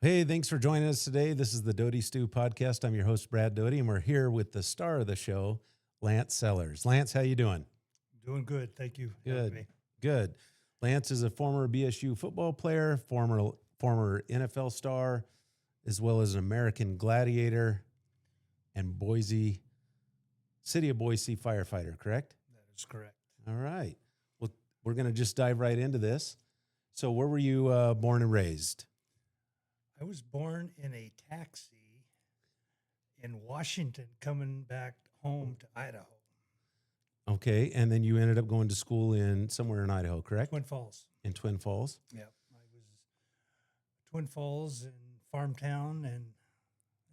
Hey, thanks for joining us today. This is the Doty Stew podcast. I'm your host, Brad Doty, and we're here with the star of the show, Lance Sellers. Lance, how you doing? Doing good. Thank you. for having me. Good. Lance is a former BSU football player, former NFL star, as well as an American Gladiator and City of Boise firefighter, correct? That is correct. All right. Well, we're going to just dive right into this. So where were you born and raised? I was born in a taxi in Washington, coming back home to Idaho. Okay, and then you ended up going to school in somewhere in Idaho, correct? Twin Falls. In Twin Falls? Yep. I was Twin Falls in farm town, and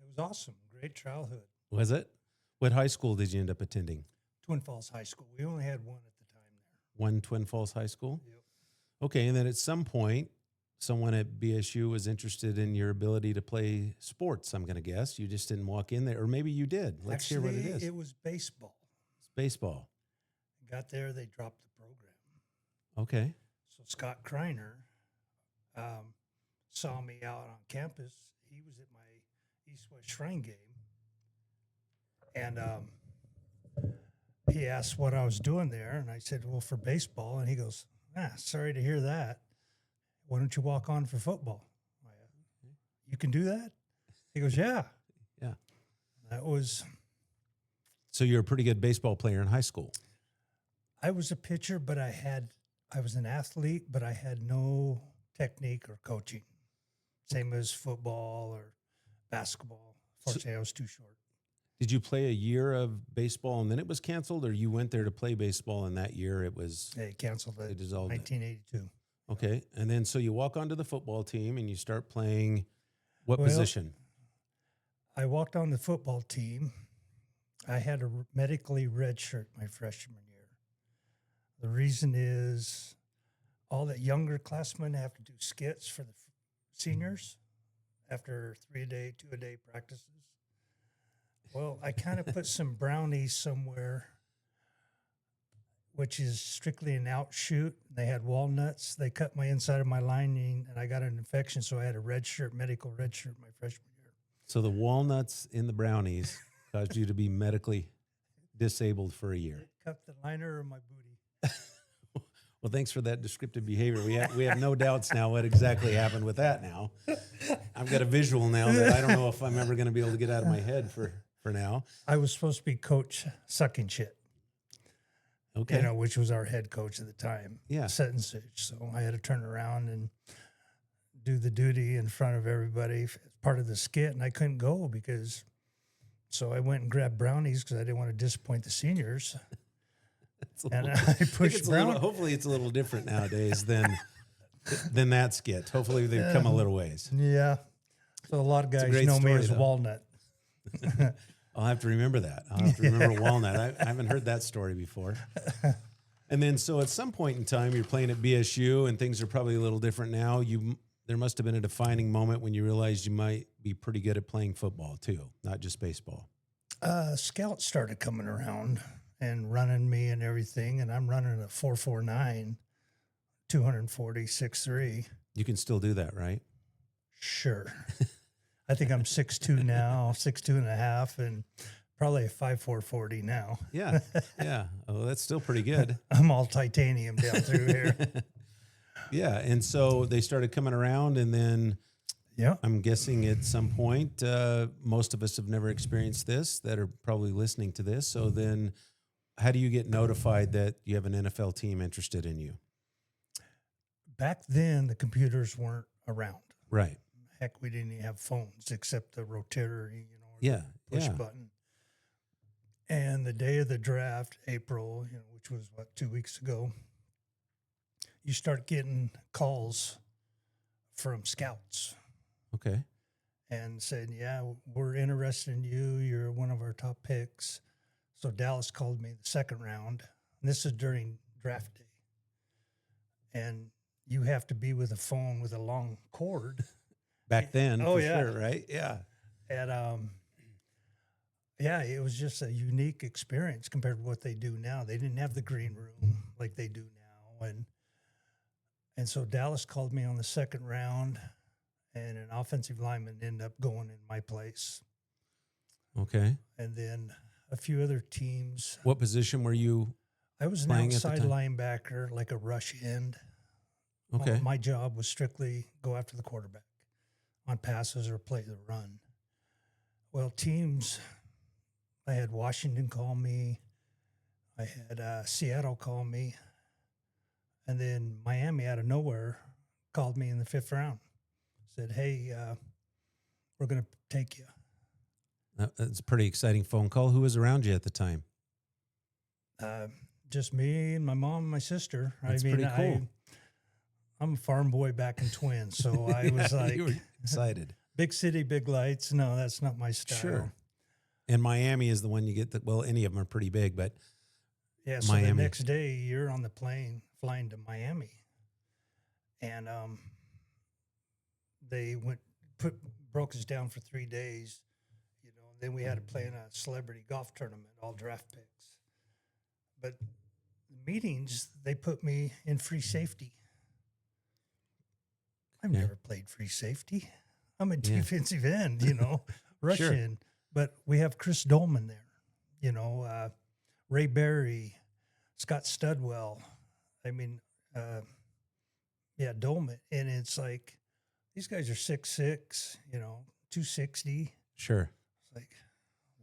it was awesome. Great childhood. Was it? What high school did you end up attending? Twin Falls High School. We only had one at the time there. One Twin Falls High School? Yep. Okay, and then at some point, someone at BSU was interested in your ability to play sports, I'm going to guess. You just didn't walk in there, or maybe you did. Let's hear what it is. It was baseball. It's baseball. Got there, they dropped the program. Okay. So Scott Kreiner saw me out on campus. He was at my East-West Shrine game. And he asked what I was doing there. And I said, well, for baseball. And he goes, sorry to hear that. Why don't you walk on for football? You can do that? He goes, yeah. Yeah. That was... So you're a pretty good baseball player in high school. I was a pitcher, but I was an athlete, but I had no technique or coaching. Same as football or basketball. Fortunately, I was too short. Did you play a year of baseball and then it was canceled, or you went there to play baseball and that year it was... They canceled it. They dissolved 1982. Okay. And then so you walk onto the football team and you start playing what position? I walked on the football team. I had a medically redshirt my freshman year. The reason is all the younger classmen have to do skits for the seniors after 3-a-day, 2-a-day practices. Well, I kind of put some brownies somewhere, which is strictly an outshoot. They had walnuts. They cut my inside of my lining, and I got an infection, so I had a medical red shirt my freshman year. So the walnuts in the brownies caused you to be medically disabled for a year. Cut the liner of my booty. Well, thanks for that descriptive behavior. We have no doubts now what exactly happened with that now. I've got a visual now that I don't know if I'm ever going to be able to get out of my head for now. I was supposed to be Coach Sucking Shit. Okay. Which was our head coach at the time. Yeah. Set and Sitch. So I had to turn around and do the duty in front of everybody as part of the skit, and I couldn't go so I went and grabbed brownies because I didn't want to disappoint the seniors. And I pushed brownies. Hopefully it's a little different nowadays than that skit. Hopefully they've come a little ways. Yeah. So a lot of guys know me as Walnut. I'll have to remember that. I'll have to remember Walnut. I haven't heard that story before. And then, so at some point in time, you're playing at BSU, and things are probably a little different now. There must have been a defining moment when you realized you might be pretty good at playing football too, not just baseball. Scouts started coming around and running me and everything, and I'm running a 4.49, 240, 6'3". You can still do that, right? Sure. I think I'm 6'2" now, 6'2.5", and probably a 5'4" 40 now. Yeah, yeah. Oh, that's still pretty good. I'm all titanium down through here. Yeah, and so they started coming around, and then I'm guessing at some point, most of us have never experienced this that are probably listening to this. So then how do you get notified that you have an NFL team interested in you? Back then, the computers weren't around. Right. Heck, we didn't even have phones except the rotary, push button. And the day of the draft, April, which was 2 weeks ago, you start getting calls from scouts. Okay. And said, yeah, we're interested in you. You're one of our top picks. So Dallas called me the second round. And this is during draft day. And you have to be with a phone with a long cord. Back then, sure, right? Yeah. And it was just a unique experience compared to what they do now. They didn't have the green room like they do now. And so Dallas called me on the second round, and an offensive lineman ended up going in my place. Okay. And then a few other teams. What position were you? I was an Playing at the outside time? linebacker, like a rush end. Okay. My job was strictly go after the quarterback on passes or play the run. Well, teams, I had Washington call me. I had Seattle call me. And then Miami out of nowhere called me in the 5th round. Said, hey, we're going to take you. That's a pretty exciting phone call. Who was around you at the time? Just me and my mom and my sister. That's pretty cool. I'm a farm boy back in Twin, so I was like, you were excited. Big city, big lights. No, that's not my style. Sure. And Miami is the one you get. Well, any of them are pretty big, but yeah. So Miami. the next day, you're on the plane flying to Miami, and they broke us down for 3 days. You know, then we had to play in a celebrity golf tournament, all draft picks. But the meetings, they put me in free safety. I've never played free safety. I'm a defensive end, you know, rush in. But we have Chris Dolman there, you know, Ray Berry, Scott Studwell. I mean, Dolman. And it's like, these guys are 6'6", you know, 260. Sure. It's like,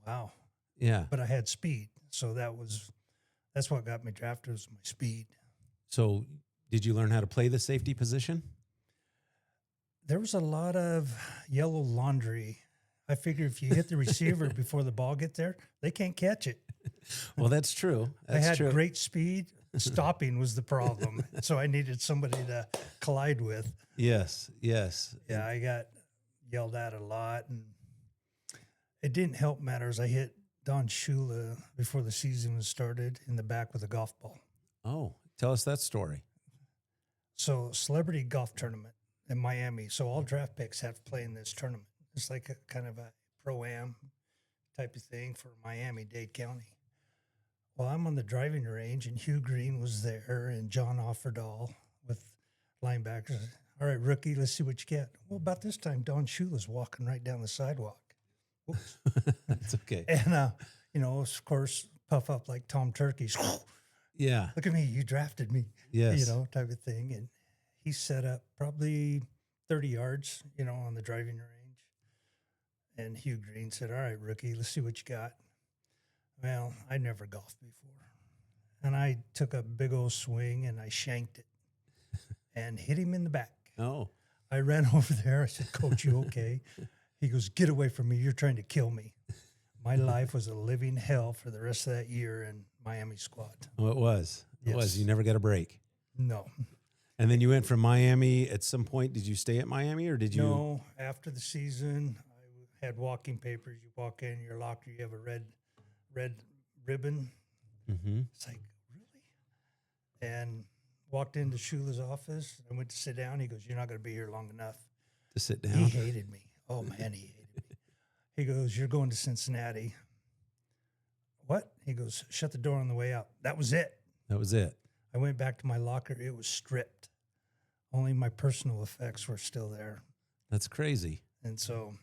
wow. Yeah. But I had speed. So that's what got me drafted, was my speed. So did you learn how to play the safety position? There was a lot of yellow laundry. I figure if you hit the receiver before the ball get there, they can't catch it. Well, that's true. I had great speed. Stopping was the problem. So I needed somebody to collide with. Yes. Yes. Yeah, I got yelled at a lot. And it didn't help matters. I hit Don Shula before the season was started in the back with a golf ball. Oh, tell us that story. So celebrity golf tournament in Miami. So all draft picks have to play in this tournament. It's like a kind of a pro-am type of thing for Miami-Dade County. Well, I'm on the driving range, and Hugh Green was there, and John Offerdahl with linebackers. All right, rookie, let's see what you get. Well, about this time, Don Shula's walking right down the sidewalk. Oops. That's okay. And, you know, of course, puff up like Tom Turkey's. Yeah. Look at me, you drafted me. Yes. You know, type of thing. And he set up probably 30 yards, you know, on the driving range. And Hugh Green said, all right, rookie, let's see what you got. Well, I never golfed before. And I took a big old swing and I shanked it and hit him in the back. Oh. I ran over there. I said, Coach, you okay? He goes, get away from me. You're trying to kill me. My life was a living hell for the rest of that year in Miami squad. Oh, it was. It was. Yes. You never got a break. No. And then you went from Miami. At some point, did you stay at Miami or did you? No. After the season, I had walking papers. You walk in your locker, you have a red ribbon. Mm-hmm. It's like, really? And walked into Shula's office. I went to sit down. He goes, you're not going to be here long enough. To sit down? He hated me. Oh, man, he hated me. He goes, you're going to Cincinnati. What? He goes, shut the door on the way out. That was it. That was it. I went back to my locker. It was stripped. Only my personal effects were still there. That's crazy. And so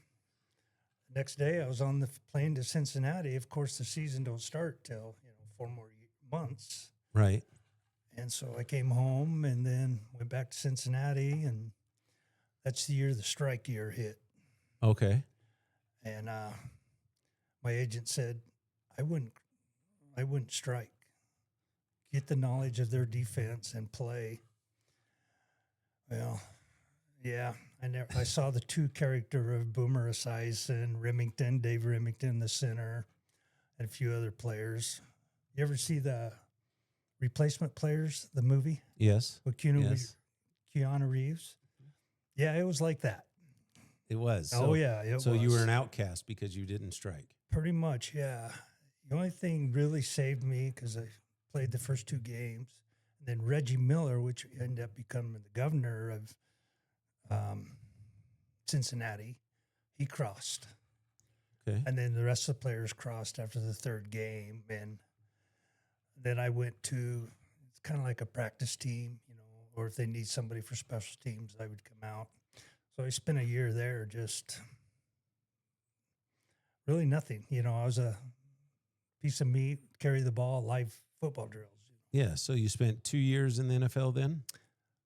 next day I was on the plane to Cincinnati. Of course, the season don't start till, 4 more months. Right. And so I came home and then went back to Cincinnati, and that's the year the strike year hit. Okay. And my agent said, I wouldn't strike. Get the knowledge of their defense and play. Well, yeah, I saw the two character of Boomer Esiason, Remington, Dave Remington, the center, and a few other players. You ever see the Replacement Players, the movie? Yes. With Keanu Reeves? Yeah, it was like that. It was. Oh, yeah, it was. So you were an outcast because you didn't strike. Pretty much, yeah. The only thing really saved me, because I played the first 2 games, and then Reggie Miller, which ended up becoming the governor of Cincinnati, he crossed. Okay. And then the rest of the players crossed after the 3rd game. And then I went to, it's kind of like a practice team, or if they need somebody for special teams, I would come out. So I spent a year there, just really nothing. I was a piece of meat, carry the ball, live football drills. Yeah. So you spent 2 years in the NFL then?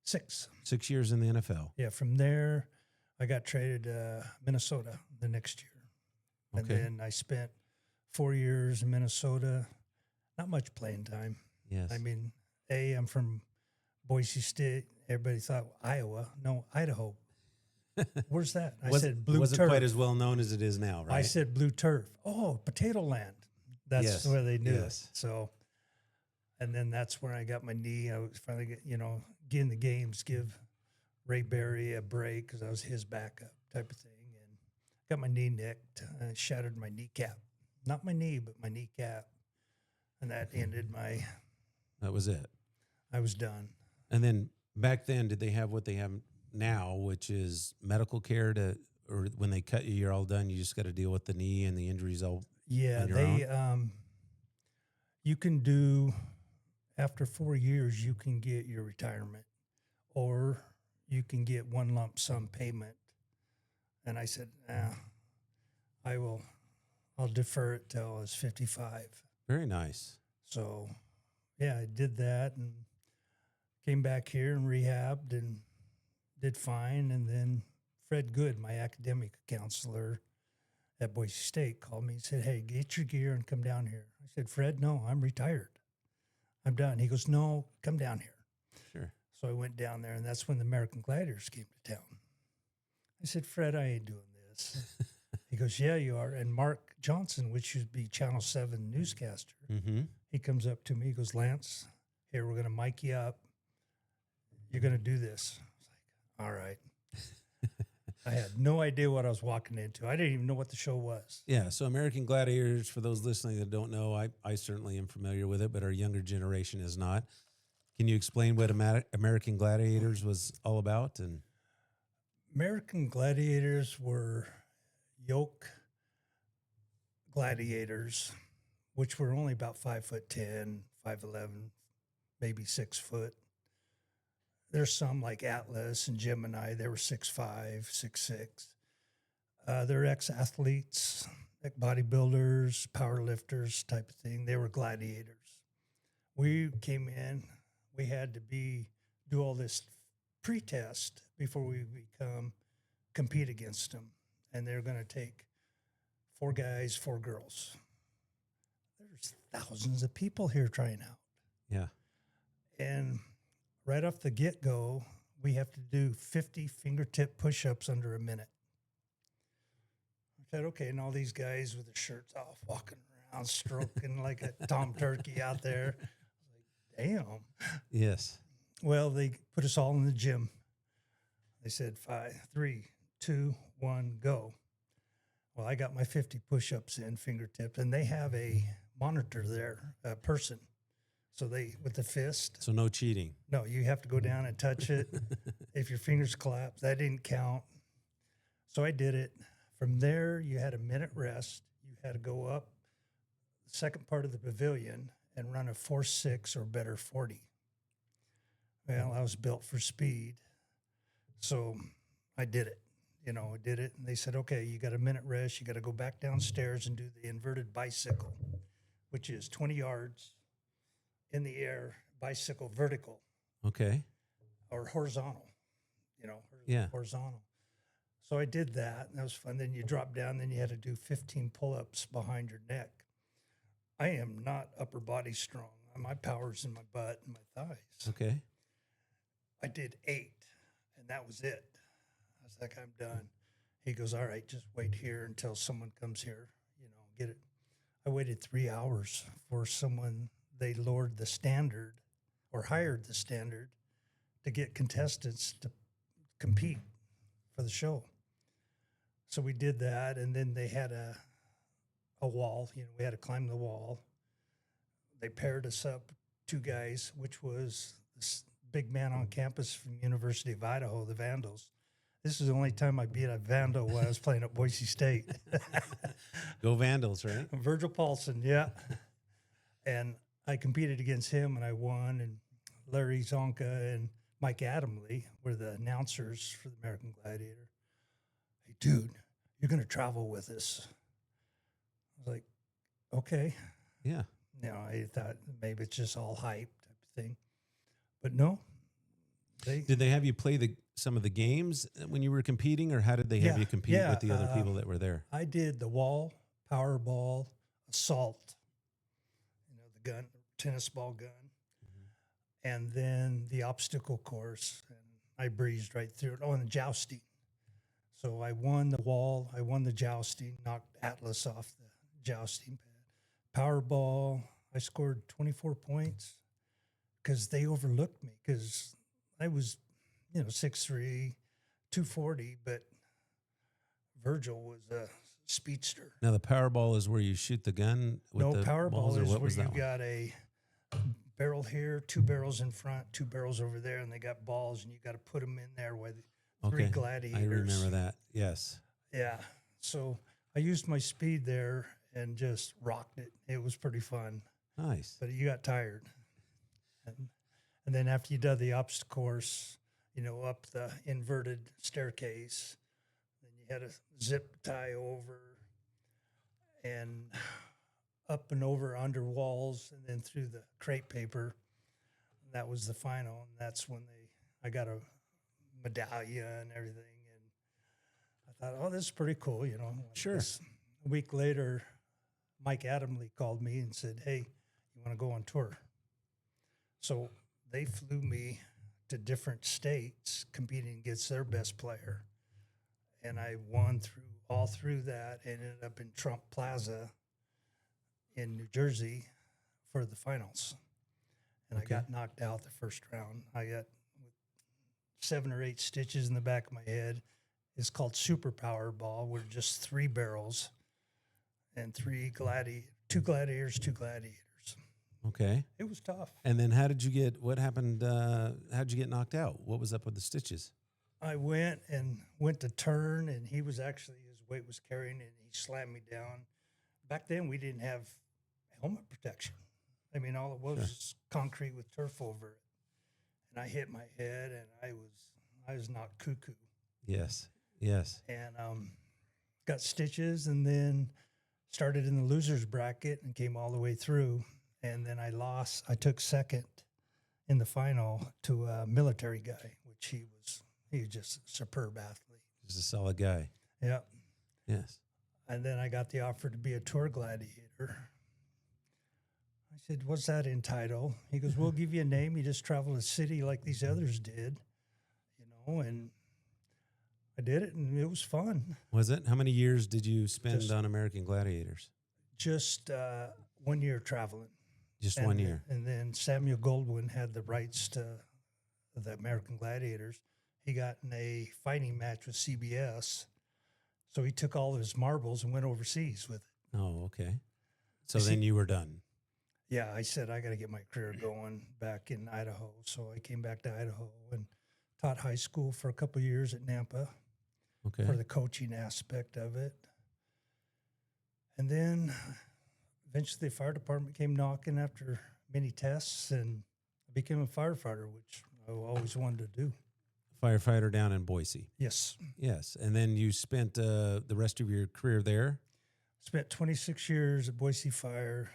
6. 6 years in the NFL. Yeah. From there, I got traded to Minnesota the next year. Okay. And then I spent 4 years in Minnesota. Not much playing time. Yes. I mean, I'm from Boise State. Everybody thought Iowa. No, Idaho. Where's that? I said blue wasn't turf. quite as well known as it is now, right? I said blue turf. Oh, potato land. That's Yes, where they knew yes. it. So, and then that's where I got my knee. I was finally getting the games, give Ray Berry a break because I was his backup type of thing, and got my knee nicked. I shattered my kneecap, not my knee, but my kneecap, and that ended my. That was it. I was done. And then back then, did they have what they have now, which is medical care or when they cut you, you're all done. You just got to deal with the knee and the injuries all. Yeah, on your they. own? You can do after 4 years. You can get your retirement, or you can get one lump sum payment. And I said, I will. I'll defer it till I was 55. Very nice. So, yeah, I did that and came back here and rehabbed and did fine. And then Fred Good, my academic counselor at Boise State, called me and said, "Hey, get your gear and come down here." I said, "Fred, no, I'm retired. I'm done." He goes, "No, come down here." Sure. So I went down there, and that's when the American Gladiators came to town. I said, "Fred, I ain't doing this." He goes, "Yeah, you are." And Mark Johnson, which used to be Channel 7 newscaster, Mm-hmm. he comes up to me. He goes, "Lance, here, we're going to mic you up. You're going to do this." I was like, "All right." I had no idea what I was walking into. I didn't even know what the show was. Yeah. So American Gladiators, for those listening that don't know, I certainly am familiar with it, but our younger generation is not. Can you explain what American Gladiators was all about? And American Gladiators were yoke gladiators, which were only about 5'10", 5'11", maybe 6 foot. There's some like Atlas and Gemini. They were 6'5", 6'6". They're ex-athletes, like bodybuilders, power lifters type of thing. They were gladiators. We came in. We had to do all this pre-test before we compete against them. And they're going to take 4 guys, 4 girls. There's thousands of people here trying out. yeah. And right off the get-go, we have to do 50 fingertip push-ups under a minute. I said, okay, and all these guys with their shirts off, walking around, stroking like a Tom Turkey out there. I was like, damn. Yes. Well, they put us all in the gym. They said 5, 3, 2, 1, go. Well, I got my 50 push-ups in fingertips, and they have a monitor there, a person. So they, with the fist. So no cheating. No, you have to go down and touch it. If your fingers collapse, that didn't count. So I did it. From there, you had a minute rest. You had to go up the second part of the pavilion and run a 4.6 or better 40. Well, I was built for speed. So I did it. I did it. And they said, okay, you got a minute rest. You got to go back downstairs and do the inverted bicycle, which is 20 yards in the air, bicycle vertical. Okay. Or horizontal, Yeah. horizontal. So I did that, and that was fun. Then you drop down, then you had to do 15 pull-ups behind your neck. I am not upper body strong. My power's in my butt and my thighs. Okay. I did 8, and that was it. I was like, I'm done. He goes, all right, just wait here until someone comes here, get it. I waited 3 hours for someone. They lowered the standard or hired the standard to get contestants to compete for the show. So we did that, and then they had a wall. We had to climb the wall. They paired us up, 2 guys, which was this big man on campus from University of Idaho, the Vandals. This is the only time I beat a Vandal when I was playing at Boise State. Go Vandals, right? Virgil Paulson, yeah. And I competed against him, and I won. And Larry Zonka and Mike Adamley were the announcers for the American Gladiator. hey, dude, you're going to travel with us. I was like, okay. Yeah. I thought maybe it's just all hype type of thing. But no. Did they have you play some of the games when you were competing, or how did they have you compete with the other people that were there? I did the wall, powerball, assault, the gun, tennis ball gun, and then the obstacle course. And I breezed right through it. Oh, and the jousting. So I won the wall. I won the jousting, knocked Atlas off the jousting pad. Powerball, I scored 24 points because they overlooked me because I was, 6'3", 240, but Virgil was a speedster. Now the Powerball is where you shoot the gun with the Powerball balls, or is what where was that you one? got a barrel here, 2 barrels in front, 2 barrels over there, and they got balls, and you got to put them in there with 3 gladiators. I remember that. Yes. Yeah. So I used my speed there and just rocked it. It was pretty fun. Nice. But you got tired. And then after you did the obstacle course, up the inverted staircase, then you had a zip tie over and up and over under walls and then through the crepe paper. And that was the final. And that's when I got a medallion and everything. And I thought, oh, this is pretty cool, Sure. A week later, Mike Adamley called me and said, hey, you want to go on tour? So they flew me to different states competing against their best player. And I won all through that and ended up in Trump Plaza in New Jersey for the finals. And I got knocked out the first round. I got 7 or 8 stitches in the back of my head. It's called Super Powerball, where just 3 barrels and 2 gladiators, 2 gladiators. Okay. It was tough. And then what happened? How'd you get knocked out? What was up with the stitches? I went to turn, and he was actually, his weight was carrying, and he slammed me down. Back then, we didn't have helmet protection. I mean, all it was concrete with turf over it. And I hit my head, and I was knocked cuckoo. Yes. And got stitches, and then started in the loser's bracket and came all the way through. And then I lost. I took second in the final to a military guy, which he was just a superb athlete. He's a solid guy. Yeah. Yes. And then I got the offer to be a tour gladiator. I said, what's that entitle? He goes, we'll give you a name. You just travel the city like these others did, and I did it, and it was fun. Was it? How many years did you spend on American Gladiators? Just 1 year traveling. Just 1 year. And then Samuel Goldwyn had the rights to the American Gladiators. He got in a fighting match with CBS. So he took all of his marbles and went overseas with it. Oh, okay. So then you were done. Yeah, I said, I got to get my career going back in Idaho. So I came back to Idaho and taught high school for a couple of years at Nampa for the coaching aspect of it. And then eventually the fire department came knocking after many tests, and I became a firefighter, which I always wanted to do. Firefighter down in Boise. Yes. Yes. And then you spent the rest of your career there? Spent 26 years at Boise Fire,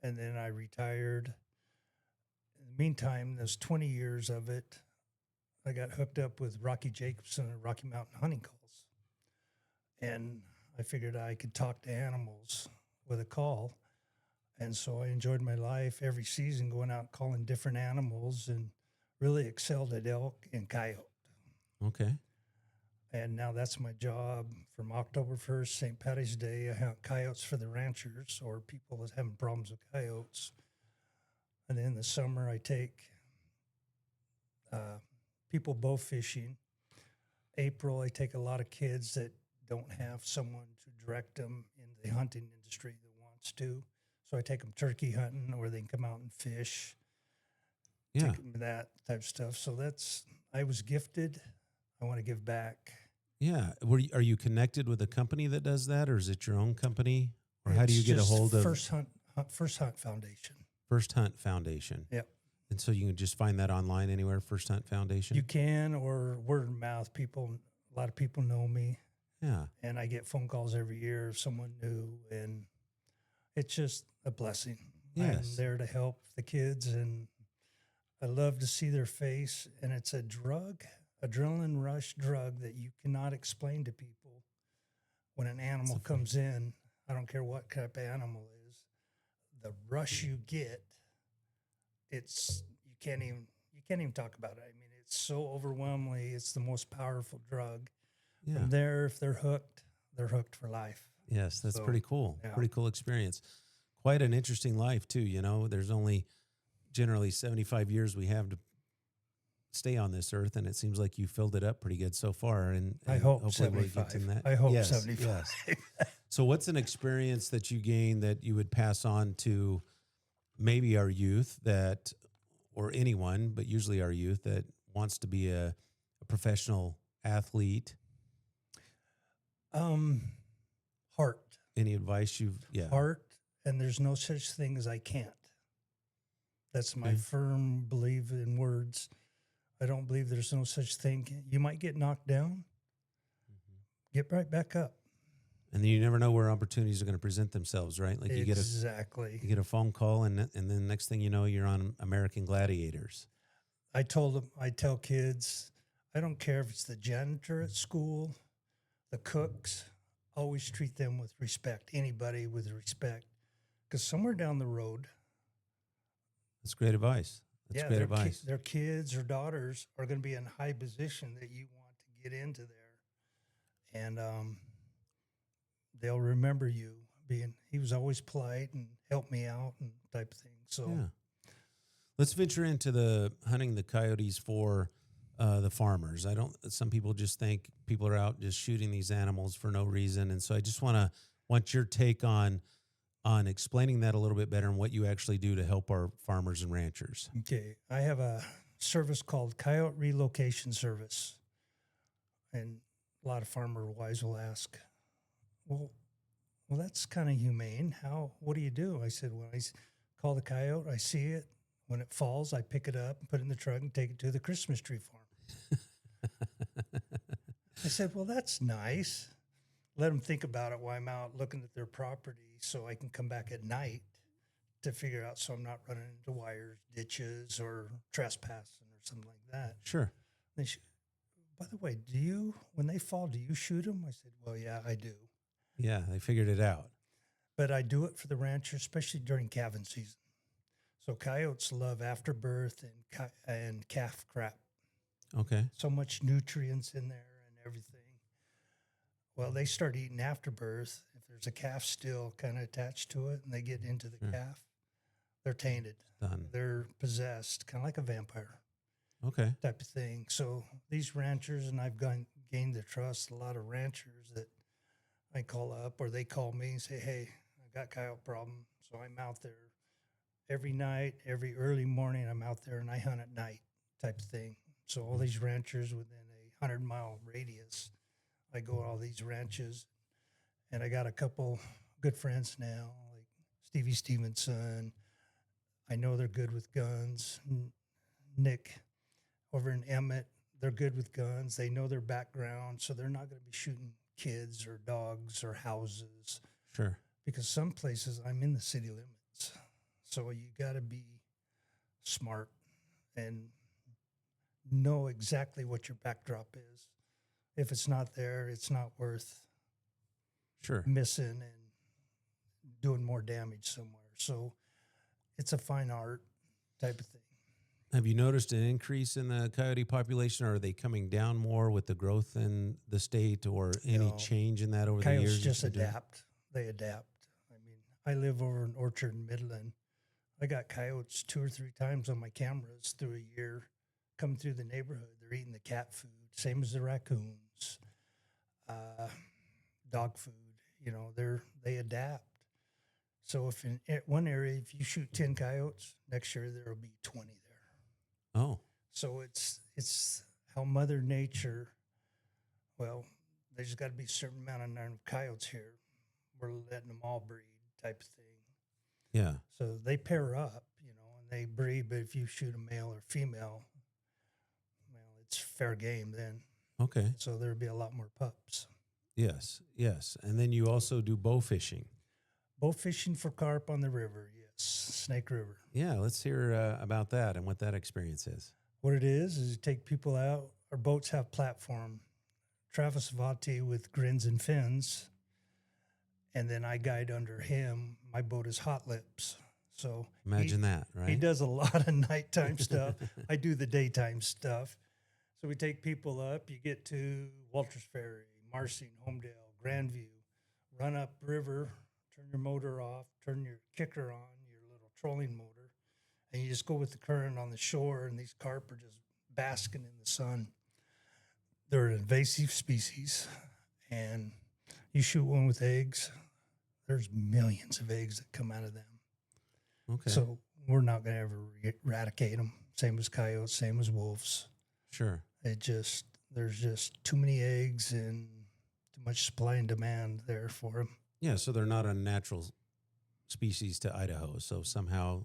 and then I retired. In the meantime, those 20 years of it, I got hooked up with Rocky Jacobson at Rocky Mountain Hunting Calls. And I figured I could talk to animals with a call. And so I enjoyed my life every season going out calling different animals and really excelled at elk and coyote. Okay. And now that's my job. From October 1st, St. Patty's Day, I hunt coyotes for the ranchers or people that's having problems with coyotes. And then in the summer, I take people bow fishing. April, I take a lot of kids that don't have someone to direct them in the hunting industry that wants to. So I take them turkey hunting, or they can come out and fish. Yeah. Take them to that type of stuff. So I was gifted. I want to give back. Yeah. Are you connected with a company that does that, or is it your own company? Or how do you get a hold of First Hunt Foundation? First Hunt Foundation. Yep. And so you can just find that online anywhere, First Hunt Foundation? You can, or word of mouth. A lot of people know me. Yeah. And I get phone calls every year of someone new, and it's just a blessing. I'm Yes. there to help the kids, and I love to see their face. And it's a drug, adrenaline rush drug that you cannot explain to people. When an animal comes in, I don't care what type of animal it is, the rush you get, you can't even talk about it. I mean, it's so overwhelmingly, it's the most powerful drug. Yeah. From there, if they're hooked for life. Yes, that's So, pretty cool. yeah. Pretty cool experience. Quite an interesting life too. You know, there's only generally 75 years we have to stay on this earth, and it seems like you filled it up pretty good so far. And I hope hopefully 75. we'll get to that. I hope Yes, 75. yes. So what's an experience that you gained that you would pass on to maybe our youth or anyone, but usually our youth that wants to be a professional athlete? Heart. Any advice Heart, and there's no such thing as I can't. That's my Okay. firm belief in words. I don't believe there's no such thing. You might get knocked down, get right back up. And then you never know where opportunities are going to present themselves, right? Like Exactly. you get a phone call, and then next thing you know, you're on American Gladiators. I tell kids, I don't care if it's the janitor at school, the cooks, always treat them with respect, anybody with respect. Because somewhere down the road, That's great advice. That's great advice. their kids or daughters are going to be in high position that you want to get into there. And they'll remember you he was always polite and helped me out and type of thing. So Yeah. Let's venture into the hunting the coyotes for the farmers. Some people just think people are out just shooting these animals for no reason. And so I just want your take on explaining that a little bit better and what you actually do to help our farmers and ranchers. Okay, I have a service called Coyote Relocation Service, and a lot of farmer wives will ask, well, that's kind of humane. What do you do? I said, well, call the coyote, I see it. When it falls, I pick it up and put it in the truck and take it to the Christmas tree farm. I said, well, that's nice. Let them think about it while I'm out looking at their property so I can come back at night to figure out so I'm not running into wires, ditches, or trespassing or something like that. Sure. They by the way, when they fall, do you shoot them? I said, well, yeah, I do. Yeah, they figured it out. But I do it for the ranchers, especially during calving season. So coyotes love afterbirth and calf crap. Okay. So much nutrients in there and everything. Well, they start eating afterbirth. If there's a calf still kind of attached to it and they get into the calf, they're tainted. Done. They're possessed, kind of like a vampire Okay. type of thing. So these ranchers, and I've gained the trust, a lot of ranchers that I call up or they call me and say, hey, I got coyote problem. So I'm out there every night, every early morning, I'm out there and I hunt at night type of thing. So all these ranchers within a 100-mile radius, I go to all these ranches, and I got a couple good friends now, like Stevie Stevenson. I know they're good with guns. Nick over in Emmett, they're good with guns. They know their background, so they're not going to be shooting kids or dogs or houses. Sure. Because some places I'm in the city limits. So you got to be smart and know exactly what your backdrop is. If it's not there, it's not worth missing and doing more damage somewhere. So it's a fine art type of thing. Have you noticed an increase in the coyote population, or are they coming down more with the growth in the state, or any change in that over the years? Coyotes just adapt. They adapt. I mean, I live over in Orchard in Midland. I got coyotes 2 or 3 times on my cameras through a year coming through the neighborhood. They're eating the cat food, same as the raccoons, dog food. You know, they adapt. So if in one area, if you shoot 10 coyotes, next year there will be 20 there. Oh. So it's how Mother Nature, well, there's got to be a certain amount of coyotes here. We're letting them all breed type of thing. Yeah. So they pair up, you know, and they breed, but if you shoot a male or female, well, it's fair game then. Okay. So there'll be a lot more pups. Yes, yes. And then you also do bow fishing. Bow fishing for carp on the river, yes, Snake River. Yeah, let's hear about that and what that experience is. What it is you take people out. Our boats have platform. Travis Vati with grins and fins, and then I guide under him. My boat is Hot Lips. So Imagine that, right? He does a lot of nighttime stuff. I do the daytime stuff. So we take people up. You get to Walters Ferry, Marsing, Homedale, Grandview, run up river, turn your motor off, turn your kicker on, your little trolling motor, and you just go with the current on the shore, and these carp are just basking in the sun. They're an invasive species, and you shoot one with eggs, there's millions of eggs that come out of them. Okay. So we're not going to ever eradicate them. Same as coyotes, same as wolves. Sure. There's just too many eggs and too much supply and demand there for them. Yeah, so they're not a natural species to Idaho. So somehow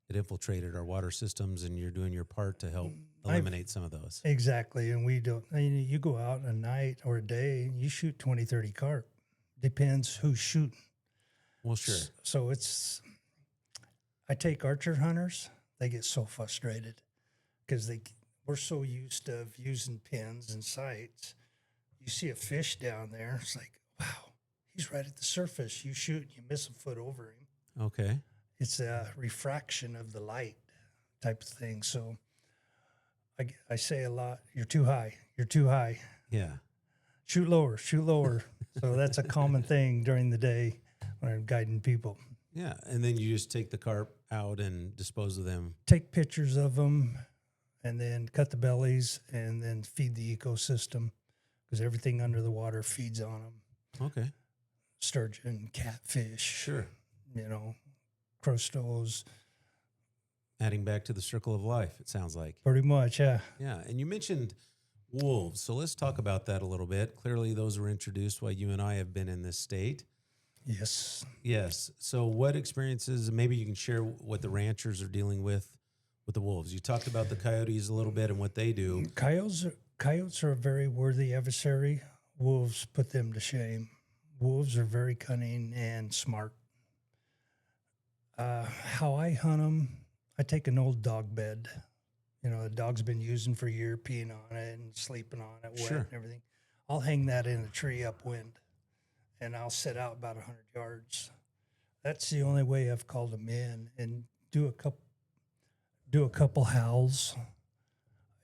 it infiltrated our water systems, and you're doing your part to help eliminate some of those. Exactly. And we don't, you go out a night or a day, and you shoot 20, 30 carp. Depends who's shooting. Well, sure. So I take archer hunters, they get so frustrated because we're so used to using pins and sights. You see a fish down there, it's like, wow, he's right at the surface. You shoot, you miss a foot over him. Okay. It's a refraction of the light type of thing. So I say a lot, you're too high. Yeah. Shoot lower. So that's a common thing during the day when I'm guiding people. Yeah, and then you just take the carp out and dispose of them. Take pictures of them, and then cut the bellies, and then feed the ecosystem, because everything under the water feeds on them. Okay. Sturgeon, catfish, Sure. crustos. Adding back to the circle of life, it sounds like. Pretty much, yeah. Yeah, and you mentioned wolves, so let's talk about that a little bit. Clearly, those were introduced while you and I have been in this state. Yes. Yes. So what experiences, maybe you can share what the ranchers are dealing with the wolves. You talked about the coyotes a little bit and what they do. Coyotes are a very worthy adversary. Wolves put them to shame. Wolves are very cunning and smart. How I hunt them, I take an old dog bed. The dog's been using for a year, peeing on it and sleeping on it, wet and everything. I'll hang that in a tree upwind, and I'll set out about 100 yards. That's the only way I've called them in, and do a couple howls,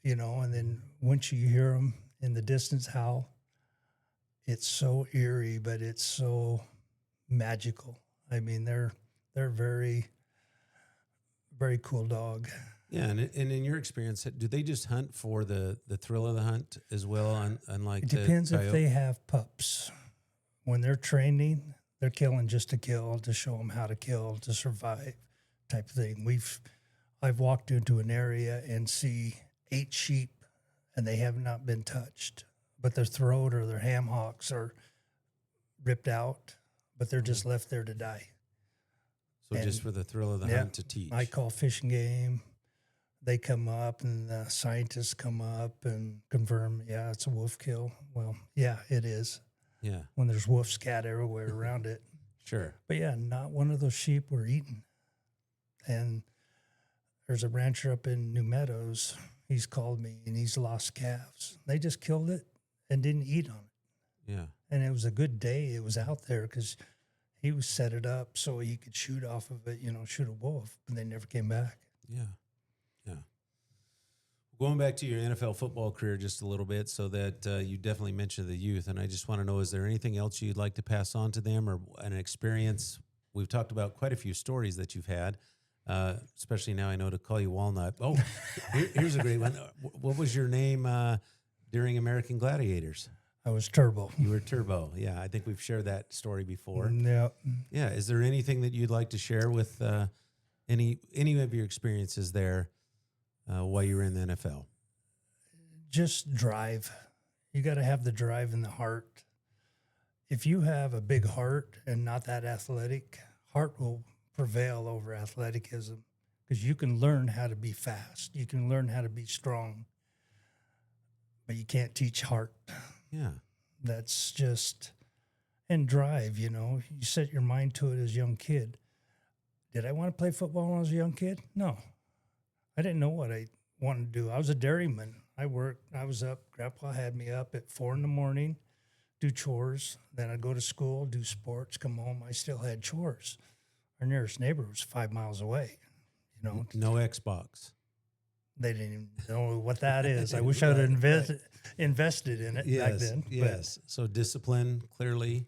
and then once you hear them in the distance howl, it's so eerie, but it's so magical. I mean, they're very, very cool dog. Yeah, and in your experience, do they just hunt for the thrill of the hunt as well? Unlike it depends if they have pups. When they're training, they're killing just to kill, to show them how to kill, to survive, type of thing. I've walked into an area and see 8 sheep, and they have not been touched, but their throat or their ham hocks are ripped out, but they're just left there to die. So just for the thrill of the hunt to teach. I call Fish and Game. They come up, and the scientists come up and confirm, yeah, it's a wolf kill. Well, yeah, it is. Yeah. When there's wolf scat everywhere around it. Sure. But yeah, not one of those sheep were eaten. And there's a rancher up in New Meadows. He's called me, and he's lost calves. They just killed it and didn't eat on it. Yeah. And it was a good day. It was out there because he was set it up so he could shoot off of it, shoot a wolf, but they never came back. Yeah. Yeah. Going back to your NFL football career just a little bit, so that you definitely mentioned the youth, and I just want to know, is there anything else you'd like to pass on to them, or an experience? We've talked about quite a few stories that you've had, especially now I know to call you Walnut. Oh, here's a great one. What was your name during American Gladiators? I was Turbo. You were Turbo. Yeah, I think we've shared that story before. Yeah. Yeah. Is there anything that you'd like to share with any of your experiences there while you were in the NFL? Just drive. You got to have the drive and the heart. If you have a big heart and not that athletic, heart will prevail over athleticism, because you can learn how to be fast. You can learn how to be strong, but you can't teach heart. Yeah. That's just, and drive, you set your mind to it as a young kid. Did I want to play football when I was a young kid? No. I didn't know what I wanted to do. I was a dairyman. I was up. Grandpa had me up at 4 a.m, do chores. Then I'd go to school, do sports, come home. I still had chores. Our nearest neighbor was 5 miles away. No Xbox. They didn't even know what that is. I wish I would have invested in it back then. Yes. So discipline, clearly,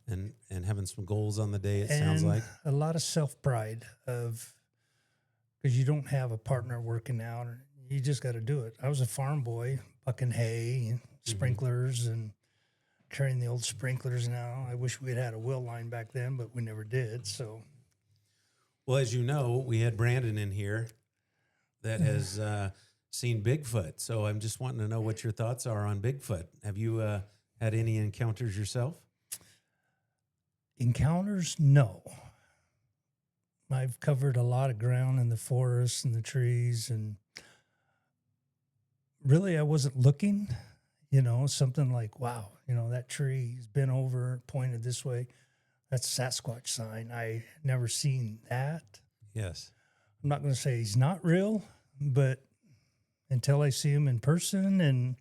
and having some goals on the day, it sounds like. A lot of self-pride because you don't have a partner working out. You just got to do it. I was a farm boy, bucking hay, and sprinklers, and carrying the old sprinklers now. I wish we'd had a wheel line back then, but we never did. So, well, as you know, we had Brandon in here that has seen Bigfoot. So I'm just wanting to know what your thoughts are on Bigfoot. Have you had any encounters yourself? Encounters? No. I've covered a lot of ground in the forest and the trees, and really I wasn't looking, something like, wow, that tree's been over, pointed this way. That's a Sasquatch sign. I never seen that. Yes. I'm not going to say he's not real, but until I see him in person and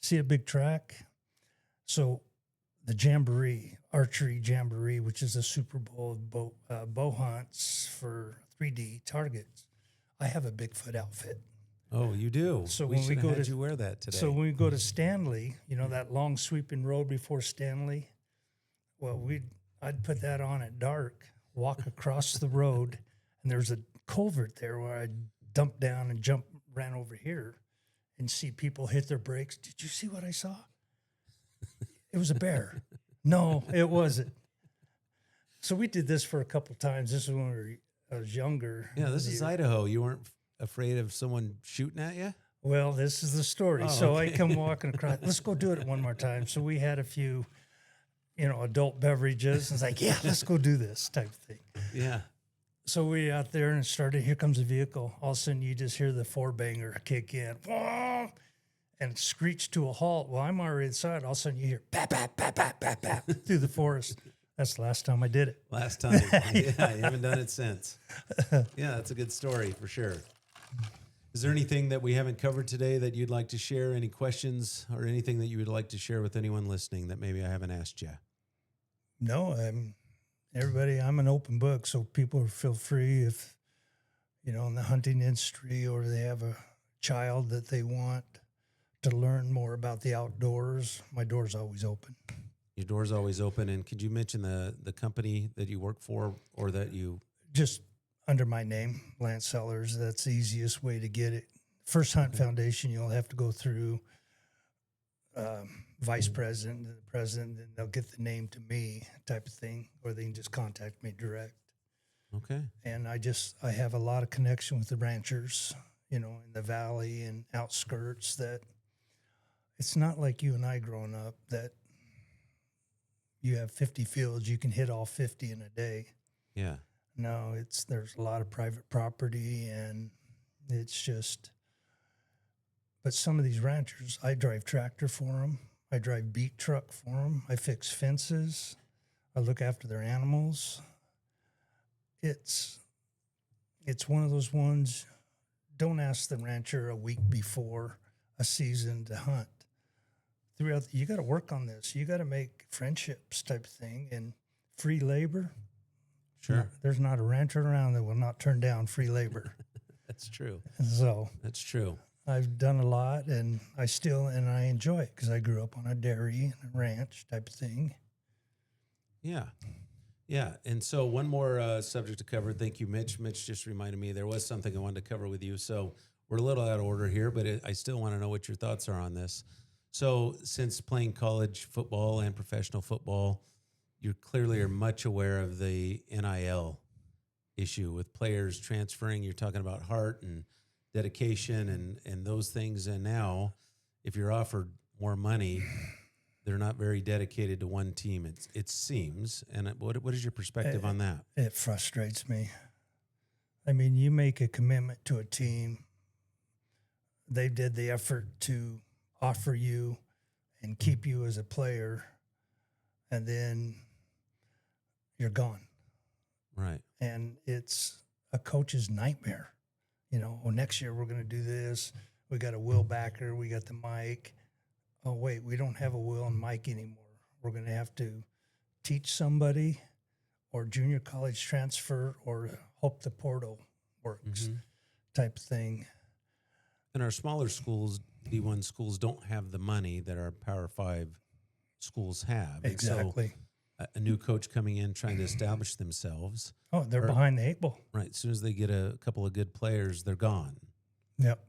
see a big track. So the jamboree, archery jamboree, which is a Super Bowl of bow hunts for 3D targets. I have a Bigfoot outfit. Oh, you do? So we when we go had to you wear that today. So when we go to Stanley, that long sweeping road before Stanley, well, I'd put that on at dark, walk across the road, and there's a culvert there where I'd dump down and ran over here and see people hit their brakes. Did you see what I saw? It was a bear. No, it wasn't. So we did this for a couple times. This is when I was younger. Yeah, this is Idaho. You weren't afraid of someone shooting at you? Well, this is the story. Oh, so okay. I come walking across. Let's go do it one more time. So we had a few, adult beverages. It's like, yeah, let's go do this type of thing. Yeah. So we out there and started. Here comes a vehicle. All of a sudden, you just hear the four-banger kick in. And screech to a halt. Well, I'm already inside. All of a sudden, you hear pap, pap, pap, pap, pap, pap through the forest. That's the last time I did it. Last time. Yeah, you haven't done it since. Yeah, that's a good story for sure. Is there anything that we haven't covered today that you'd like to share? Any questions or anything that you would like to share with anyone listening that maybe I haven't asked you? No, I'm an open book, so people feel free if, in the hunting industry or they have a child that they want to learn more about the outdoors, my door's always open. Your door's always open. And could you mention the company that you work for or that you... Just under my name, Lance Sellers. That's the easiest way to get it. First Hunt Foundation, you'll have to go through vice president, the president, and they'll get the name to me type of thing, or they can just contact me direct. Okay. And I have a lot of connection with the ranchers, in the valley and outskirts that it's not like you and I growing up that you have 50 fields, you can hit all 50 in a day. Yeah. No, there's a lot of private property, and it's just, but some of these ranchers, I drive tractor for them. I drive beat truck for them. I fix fences. I look after their animals. It's one of those ones, don't ask the rancher a week before a season to hunt. You got to work on this. You got to make friendships type of thing, and free labor. Sure. There's not a rancher around that will not turn down free labor. That's true. So That's true. I've done a lot, and I enjoy it because I grew up on a dairy and a ranch type of thing. Yeah. Yeah. And so one more subject to cover. Thank you, Mitch. Mitch just reminded me there was something I wanted to cover with you. So we're a little out of order here, but I still want to know what your thoughts are on this. So since playing college football and professional football, you clearly are much aware of the NIL issue with players transferring. You're talking about heart and dedication and those things. And now if you're offered more money, they're not very dedicated to one team, it seems. And what is your perspective on that? It frustrates me. I mean, you make a commitment to a team. They did the effort to offer you and keep you as a player, and then you're gone. Right. And it's a coach's nightmare. Next year we're going to do this. We got a Will backer. We got the Mike. Oh, wait, we don't have a Will and Mike anymore. We're going to have to teach somebody or junior college transfer or hope the portal works type of thing. And our smaller schools, D1 schools, don't have the money that our Power 5 schools have. Exactly. And so a new coach coming in trying to establish themselves. Oh, they're behind the 8 ball. Right. As soon as they get a couple of good players, they're gone. Yep.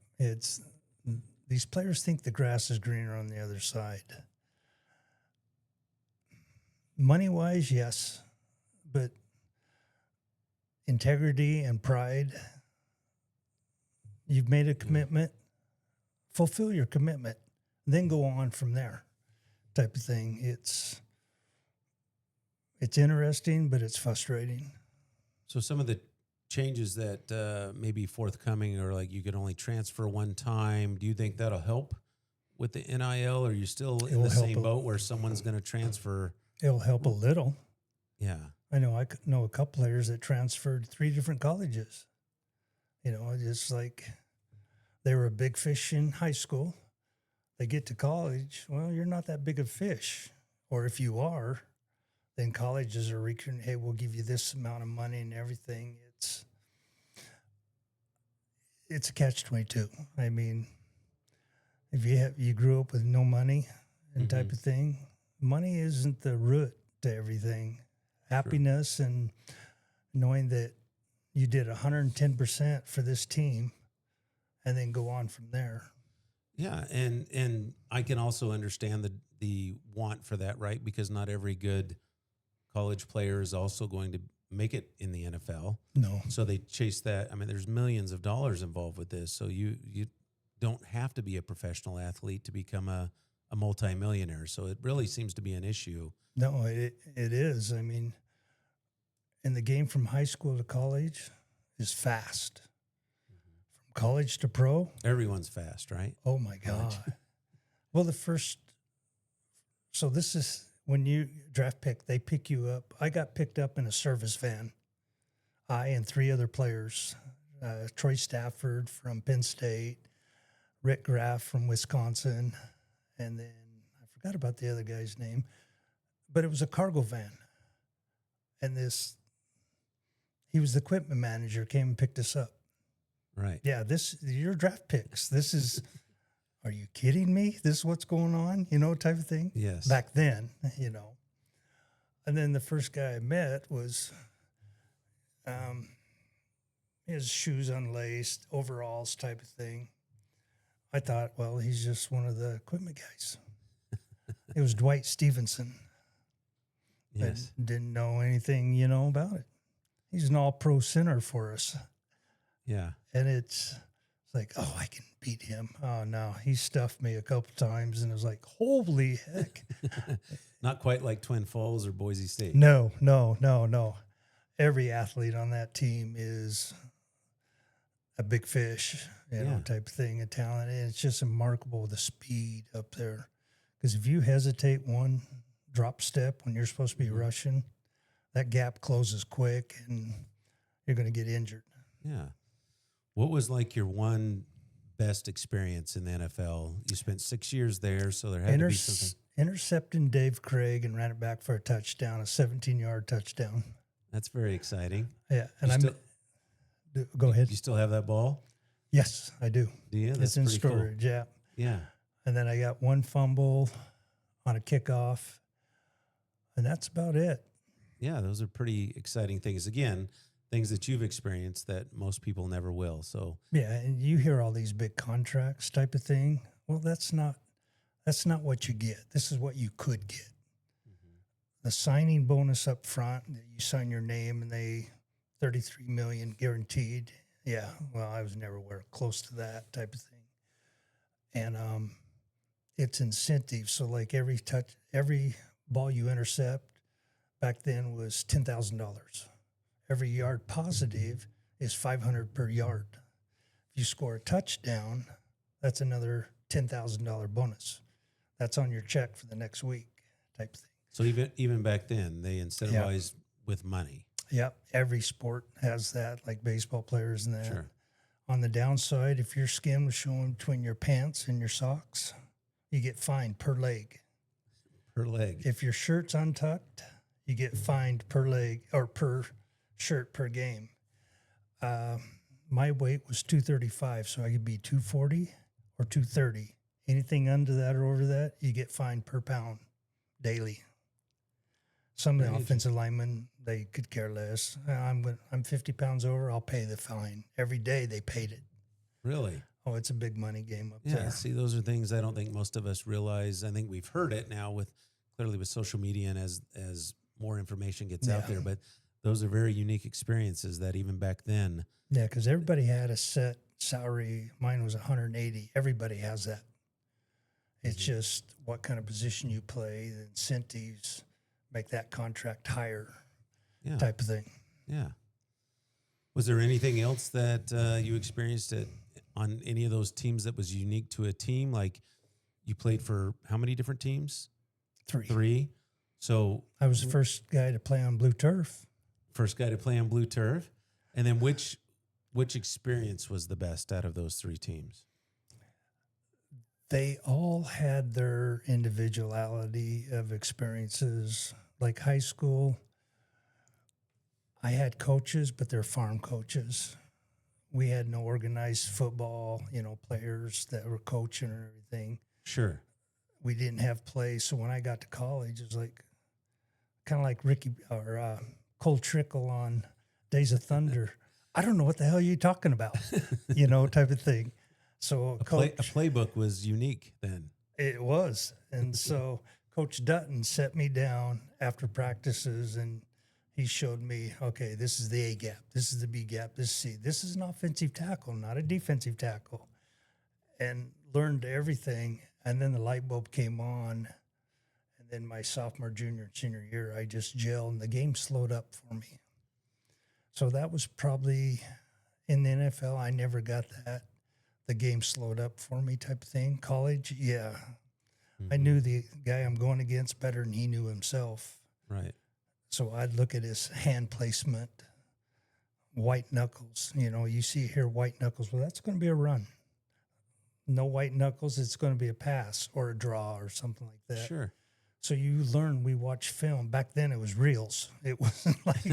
These players think the grass is greener on the other side. Money-wise, yes, but integrity and pride, you've made a commitment, fulfill your commitment, then go on from there type of thing. It's interesting, but it's frustrating. So some of the changes that may be forthcoming are like you can only transfer one time. Do you think that'll help with the NIL, or are you still in the same boat where someone's going to transfer? It'll help a little. Yeah. I know a couple players that transferred 3 different colleges. Just like they were a big fish in high school. They get to college, well, you're not that big of a fish. Or if you are, then colleges are recruiting, hey, we'll give you this amount of money and everything. It's a catch-22. I mean, if you grew up with no money and type of thing, money isn't the root to everything. Happiness and knowing that you did 110% for this team and then go on from there. Yeah, and I can also understand the want for that, right? Because not every good college player is also going to make it in the NFL. No. So they chase that. I mean, there's millions of dollars involved with this. So you don't have to be a professional athlete to become a multimillionaire. So it really seems to be an issue. No, it is. I mean, and the game from high school to college is fast. From college to pro. Everyone's fast, right? Oh, my God. Well, so this is when you draft pick, they pick you up. I got picked up in a service van. I and 3 other players, Troy Stafford from Penn State, Rick Graff from Wisconsin, and then I forgot about the other guy's name, but it was a cargo van. And he was the equipment manager, came and picked us up. Right. Yeah, your draft picks. This is, are you kidding me? This is what's going on, type of thing. Yes. Back then, And then the first guy I met was his shoes unlaced, overalls type of thing. I thought, well, he's just one of the equipment guys. It was Dwight Stevenson. Yes. I didn't know anything, about it. He's an all-pro center for us. Yeah. And it's like, oh, I can beat him. Oh, no. He stuffed me a couple times, and it was like, holy heck. Not quite like Twin Falls or Boise State. No. Every athlete on that team is a big fish, type of thing, a talent. And it's just remarkable, the speed up there. Because if you hesitate one drop step when you're supposed to be rushing, that gap closes quick and you're going to get injured. Yeah. What was like your one best experience in the NFL? You spent 6 years there, so there had to be something. Intercepting Dave Craig and ran it back for a touchdown, a 17-yard touchdown. That's very exciting. Yeah. And go ahead. You still have that ball? Yes, I do. Do you? It's That's in pretty storage, cool. yeah. Yeah. And then I got one fumble on a kickoff, and that's about it. Yeah, those are pretty exciting things. Again, things that you've experienced that most people never will. So Yeah, and you hear all these big contracts type of thing. Well, that's not what you get. This is what you could get. The signing bonus up front, you sign your name and they $33 million guaranteed. Yeah, well, I was never close to that type of thing. And it's incentive. So like every ball you intercept back then was $10,000. Every yard positive is $500 per yard. If you score a touchdown, that's another $10,000 bonus. That's on your check for the next week type thing. So even back then, they incentivized with money. Yep. Every sport has that, like baseball players and that. Sure. On the downside, if your skin was showing between your pants and your socks, you get fined per leg. Per leg. If your shirt's untucked, you get fined per leg or per shirt per game. My weight was 235, so I could be 240 or 230. Anything under that or over that, you get fined per pound daily. Some of the offensive linemen, they could care less. I'm 50 pounds over, I'll pay the fine. Every day they paid it. Really? Oh, it's a big money game up Yeah. there. See, those are things I don't think most of us realize. I think we've heard it now with social media and as more information gets out there, but those are very unique experiences that even back then. Yeah, because everybody had a set salary. Mine was 180. Everybody has that. It's just what kind of position you play, the incentives make that contract higher type of thing. Yeah. Was there anything else that you experienced on any of those teams that was unique to a team? Like you played for how many different teams? Three. So I was the first guy to play on blue turf. First guy to play on blue turf. And then which experience was the best out of those three teams? They all had their individuality of experiences. Like high school, I had coaches, but they're farm coaches. We had no organized football, players that were coaching or everything. Sure. We didn't have plays. So when I got to college, it was kind of like Ricky or Cole Trickle on Days of Thunder. I don't know what the hell you're talking about, type of thing. So a playbook was unique then. It was. And so Coach Dutton set me down after practices and he showed me, okay, this is the A gap. This is the B gap. This is C. This is an offensive tackle, not a defensive tackle. And learned everything. And then the light bulb came on. And then my sophomore, junior, and senior year, I just gelled and the game slowed up for me. So that was probably in the NFL. I never got that. The game slowed up for me type of thing. College, yeah. I knew the guy I'm going against better than he knew himself. Right. So I'd look at his hand placement, white knuckles. You see here white knuckles. Well, that's going to be a run. No white knuckles, it's going to be a pass or a draw or something like that. Sure. So you learn, we watch film. Back then it was reels. It wasn't like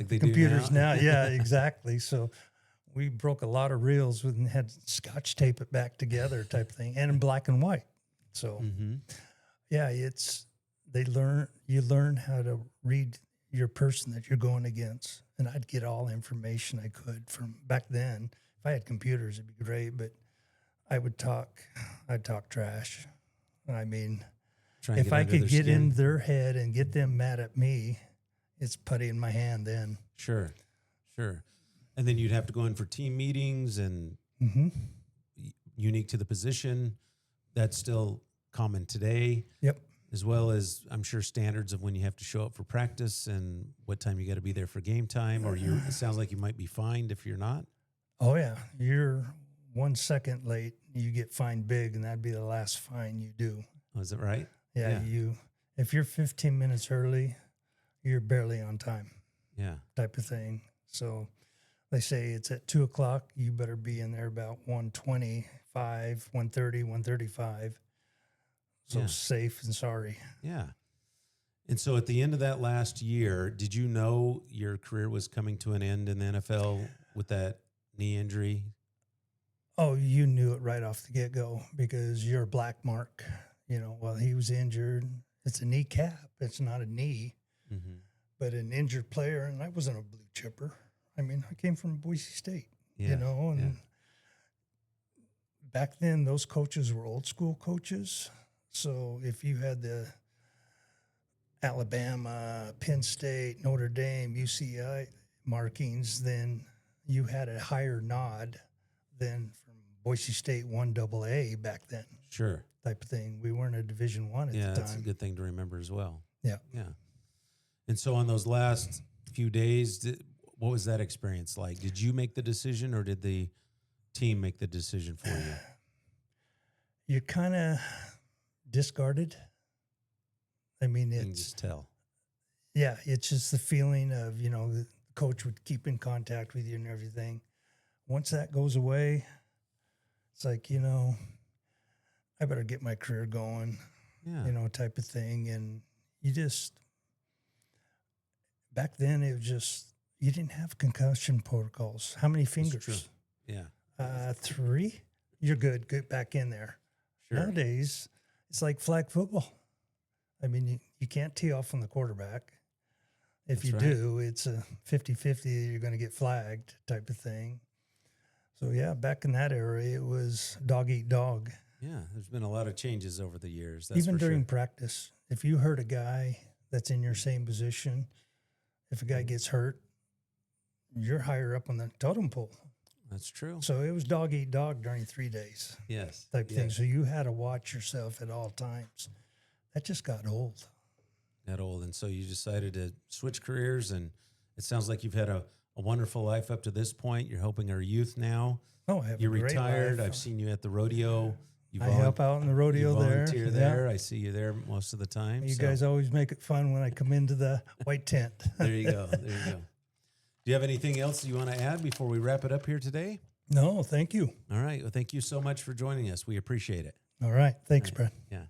the computers now. Yeah, exactly. So we broke a lot of reels and had scotch tape it back together type of thing, and in black and white. So, yeah, you learn how to read your person that you're going against. And I'd get all the information I could from back then. If I had computers, it'd be great, but I'd talk trash. I mean, if I could get in their head and get them mad at me, it's putty in my hand then. Sure. And then you'd have to go in for team meetings and unique to the position. That's still common today. Yep. As well as, I'm sure, standards of when you have to show up for practice and what time you got to be there for game time, or it sounds like you might be fined if you're not. Oh, yeah. You're 1 second late, you get fined big, and that'd be the last fine you do. Oh, is that right? Yeah. If you're 15 minutes early, you're barely on time. Yeah. Type of thing. So they say it's at 2:00. You better be in there about 1:25, 1:30, 1:35. So safe and sorry. Yeah. And so at the end of that last year, did you know your career was coming to an end in the NFL with that knee injury? Oh, you knew it right off the get-go because you're a black mark. While he was injured, it's a kneecap. It's not a knee. But an injured player, and I wasn't a blue chipper. I mean, I came from Boise State, and back then those coaches were old school coaches. So if you had the Alabama, Penn State, Notre Dame, UCI markings, then you had a higher nod than from Boise State 1AA back then. Sure. Type of thing. We weren't a Division I at the time. Yeah, that's a good thing to remember as well. Yeah. Yeah. And so on those last few days, what was that experience like? Did you make the decision or did the team make the decision for you? you're kind of discarded. I mean, You can it's just tell. yeah, it's just the feeling of, you know, the coach would keep in contact with you and everything. Once that goes away, it's like, you know, I better get my career going, Yeah. you know, type of thing. And you just, back then it was just, you didn't have concussion protocols. How many That's true. fingers? Yeah. 3. You're good. Get back in there. Sure. Nowadays, it's like flag football. I mean, you can't tee off on the quarterback. If That's you right. do, it's a 50-50, you're going to get flagged type of thing. So, yeah, back in that era, it was dog eat dog. Yeah. There's been a lot of changes over the years. That's Even for during sure. practice, if you hurt a guy that's in your same position, if a guy gets hurt, you're higher up on the totem pole. That's true. So it was dog eat dog during 3 days Yes. type yes. thing. So you had to watch yourself at all times. That just got old. Got old. And so you decided to switch careers, and it sounds like you've had a wonderful life up to this point. You're helping our youth now. Oh, I have You're a great retired. life. I've seen you at the rodeo. You I help out in the rodeo you there. volunteer Yeah. there. I see you there most of the time. You so guys always make it fun when I come into the white tent. there you go. There you go. Do you have anything else you want to add before we wrap it up here today? No, thank you. All right. Well, thank you so much for joining us. We appreciate it. All right. Thanks, All right. Brad. Yeah.